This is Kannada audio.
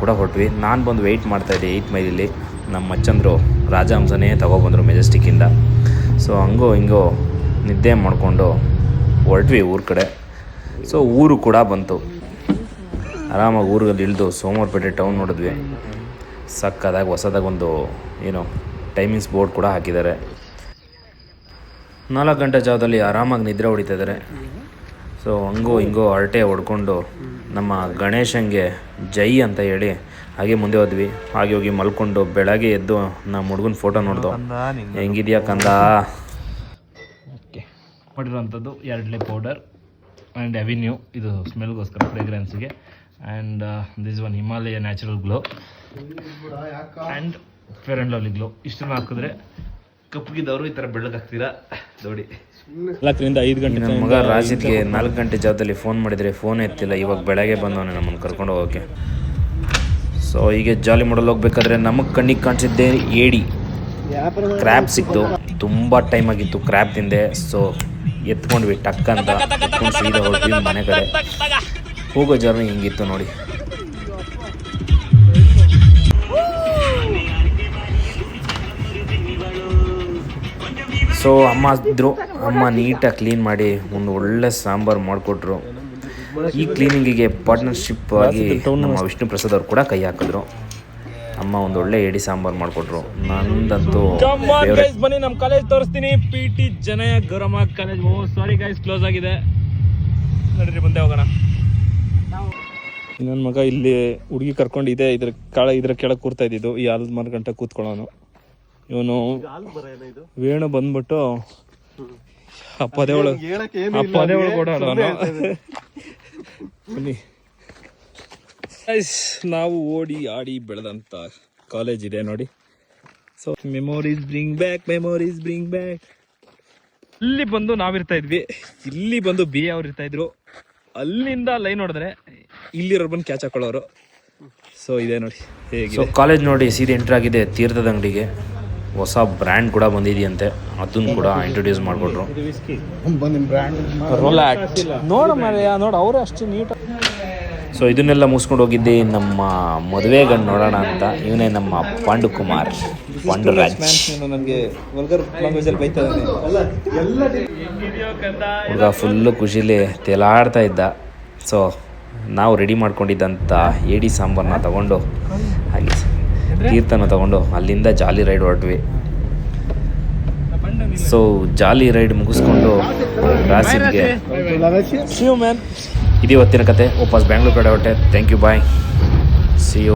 ಕೂಡ ಹೊರಟ್ವಿ. ನಾನು ಬಂದು ವೆಯ್ಟ್ ಮಾಡ್ತಾಯಿದ್ದೆ 8 ಮೈಲಲ್ಲಿ. ನಮ್ಮ ಮಚ್ಚಂದರು ರಾಜಹಂಸನೇ ತಗೊಬಂದರು ಮೆಜೆಸ್ಟಿಕ್ಕಿಂದ. ಸೊ ಹಂಗೋ ಹಿಂಗೋ ನಿದ್ದೆ ಮಾಡಿಕೊಂಡು ಹೊರಟ್ವಿ ಊರ ಕಡೆ. ಸೊ ಊರು ಕೂಡ ಬಂತು. ಆರಾಮಾಗಿ ಊರಲ್ಲಿ ಇಳಿದು ಸೋಮವಾರಪೇಟೆ ಟೌನ್ ನೋಡಿದ್ವಿ. ಸಕ್ಕದಾಗಿ ಹೊಸದಾಗಿ ಒಂದು ಟೈಮಿಂಗ್ಸ್ ಬೋರ್ಡ್ ಕೂಡ ಹಾಕಿದ್ದಾರೆ. 4 ಗಂಟೆ ಜಾವದಲ್ಲಿ ಆರಾಮಾಗಿ ನಿದ್ರೆ ಹೊಡಿತಿದ್ದಾರೆ. ಸೊ ಹಂಗೋ ಹಿಂಗೋ ಹರಟೆ ಹೊಡ್ಕೊಂಡು ನಮ್ಮ ಗಣೇಶಂಗೆ ಜೈ ಅಂತ ಹೇಳಿ ಹಾಗೆ ಮುಂದೆ ಹೋದ್ವಿ. ಹಾಗೆ ಹೋಗಿ ಮಲ್ಕೊಂಡು ಬೆಳಗ್ಗೆ ಎದ್ದು ನಮ್ಮ ಹುಡುಗನ ಫೋಟೋ ನೋಡ್ದು. ಹೆಂಗಿದ್ಯಾ ಕಂದ? ಓಕೆ, ಮಾಡಿರೋಂಥದ್ದು 2 ಪೌಡರ್ ಆ್ಯಂಡ್ ಅವಿನ್ಯೂ, ಇದು ಸ್ಮೆಲ್ಗೋಸ್ಕರ ಫ್ರೇಗ್ರೆನ್ಸ್ಗೆ. And this one Himalaya natural glow and fair and lovely glow. ಇಷ್ಟನ್ನು ಹಾಕಿದ್ರೆ ಕಪ್ಪಗಿದ್ದವರು ಈ ಥರ ಬೆಳ್ಳಗಾಗ್ತೀರಾ ನೋಡಿ. 4ರಿಂದ 5 ಗಂಟೆ. ನನ್ನ ಮಗ ರಾಜಿದ್ಗೆ 4 ಗಂಟೆ ಜಾವದಲ್ಲಿ ಫೋನ್ ಮಾಡಿದರೆ ಫೋನ್ ಎತ್ತಿಲ್ಲ. ಇವಾಗ ಬೆಳಗ್ಗೆ ಬಂದವನೇ ನಮ್ಮನ್ನು ಕರ್ಕೊಂಡು ಹೋಗೋಕ್ಕೆ. ಸೊ ಹೀಗೆ ಜಾಲಿ ಮಾಡಲು ಹೋಗ್ಬೇಕಾದ್ರೆ ನಮಗೆ ಕಣ್ಣಿಗೆ ಕಾಣಿಸಿದ್ದೆ ಏಡಿ ಕ್ರ್ಯಾಬ್ ಸಿಕ್ತು. ತುಂಬ ಟೈಮ್ ಆಗಿತ್ತು ಕ್ರ್ಯಾಬ್ ತಿಂದೆ. ಸೊ ಎತ್ಕೊಂಡ್ವಿ ಟಕ್ ಅಂತ, ಎತ್ಕೊಂಡು ಸೀದಾ ಹೋದ್ವಿ ಮನೆ ಕಡೆ. ಹೋಗೋ ಜರ್ನಿ ಹಿಂಗಿತ್ತು ನೋಡಿ. ಸೊ ಅಮ್ಮ ಇದ್ದರು, ಅಮ್ಮ ನೀಟಾಗಿ ಕ್ಲೀನ್ ಮಾಡಿ ಒಂದು ಒಳ್ಳೆ ಸಾಂಬಾರು ಮಾಡಿಕೊಟ್ರು. ಈ ಕ್ಲೀನಿಂಗಿಗೆ ಪಾರ್ಟ್ನರ್ಶಿಪ್ ಆಗಿ ನಮ್ಮ ವಿಷ್ಣು ಪ್ರಸಾದ್ ಅವರು ಕೂಡ ಕೈ ಹಾಕಿದ್ರು. ಅಮ್ಮ ಒಂದು ಒಳ್ಳೆ ಏಡಿ ಸಾಂಬಾರು ಮಾಡಿಕೊಟ್ರು. ನಂದಂತೂ ಬನ್ನಿ ನಮ್ಮ ಕಾಲೇಜ್ ತೋರಿಸ್ತೀನಿ. PT ಜನಯ Gowramma college. Sorry guys, close ಆಗಿದೆ. ನಡೀರಿ ಮುಂದೆ ಹೋಗೋಣ. ನನ್ನ ಮಗ ಇಲ್ಲಿ ಹುಡುಗಿ ಕರ್ಕೊಂಡು ಇದ್ರ ಕೆಳಗೆ ಕೂರ್ತಾ ಇದ್ದಿದ್ದು. ಈ ಆಲದ ಮರ ಗಂಟೆ ಕೂತ್ಕೊಳ್ಳೋನು. ಇವನು ವೇಣು ಬಂದ್ಬಿಟ್ಟು ಅಪ್ಪದೇ ಬನ್ನಿ. ನಾವು ಓಡಿ ಆಡಿ ಬೆಳೆದಂಥ ಕಾಲೇಜ್ ಇದೆ ನೋಡಿ. So memories bring back. ಇಲ್ಲಿ ಬಂದು ನಾವಿರ್ತಾ ಇದ್ವಿ, ಇಲ್ಲಿ ಬಂದು BA ಅವ್ರು ಇರ್ತಾ ಇದ್ರು. ಅಲ್ಲಿಂದ ಲೈನ್ ನೋಡಿದ್ರೆ ಇಲ್ಲಿರೋರು ಬಂದು ಕ್ಯಾಚ್ ಹಾಕೊಳ್ಳೋರು. ಸೊ ಇದೆ ನೋಡಿ ಹೇಗೆ. ಸೊ ಕಾಲೇಜ್ ನೋಡಿ ಸೀದಾ ಎಂಟ್ರ್ ಆಗಿದೆ ತೀರ್ಥದ ಅಂಗಡಿಗೆ. ಹೊಸ ಬ್ರ್ಯಾಂಡ್ ಕೂಡ ಬಂದಿದೆಯಂತೆ, ಅದನ್ನು ಕೂಡ ಇಂಟ್ರೊಡ್ಯೂಸ್ ಮಾಡಿಕೊಟ್ರು. ನೋಡು ಅವರೇ ಅಷ್ಟು ನೀಟ್. ಸೊ ಇದನ್ನೆಲ್ಲ ಮುಗಿಸ್ಕೊಂಡು ಹೋಗಿದ್ದೆ ನಮ್ಮ ಮದುವೆ ಗಂಡು ನೋಡೋಣ ಅಂತ. ಇವನೇ ನಮ್ಮ ಪಾಂಡುಕುಮಾರ್, ಪಾಂಡುರಾಜ್. ಹುಡುಗ ಫುಲ್ಲು ಖುಷಿಲಿ ತೇಲಾಡ್ತಾ ಇದ್ದ. ಸೊ ನಾವು ರೆಡಿ ಮಾಡ್ಕೊಂಡಿದ್ದಂಥ ಏಡಿ ಸಾಂಬಾರನ್ನ ತಗೊಂಡು ಹಾಗೆ ತೀರ್ಥನ ತಗೊಂಡು ಅಲ್ಲಿಂದ ಜಾಲಿ ರೈಡ್ ಹೊರಟ್ವಿ. ಸೊ ಜಾಲಿ ರೈಡ್ ಮುಗಿಸ್ಕೊಂಡು ರಾಸಿದ್ಗೆ ಇದು ಇವತ್ತಿನ ಕತೆ. ವಾಪಸ್ ಬ್ಯಾಂಗ್ಳೂರ್ ಕಡೆ ಹೊರಟೆ. Thank you, bye.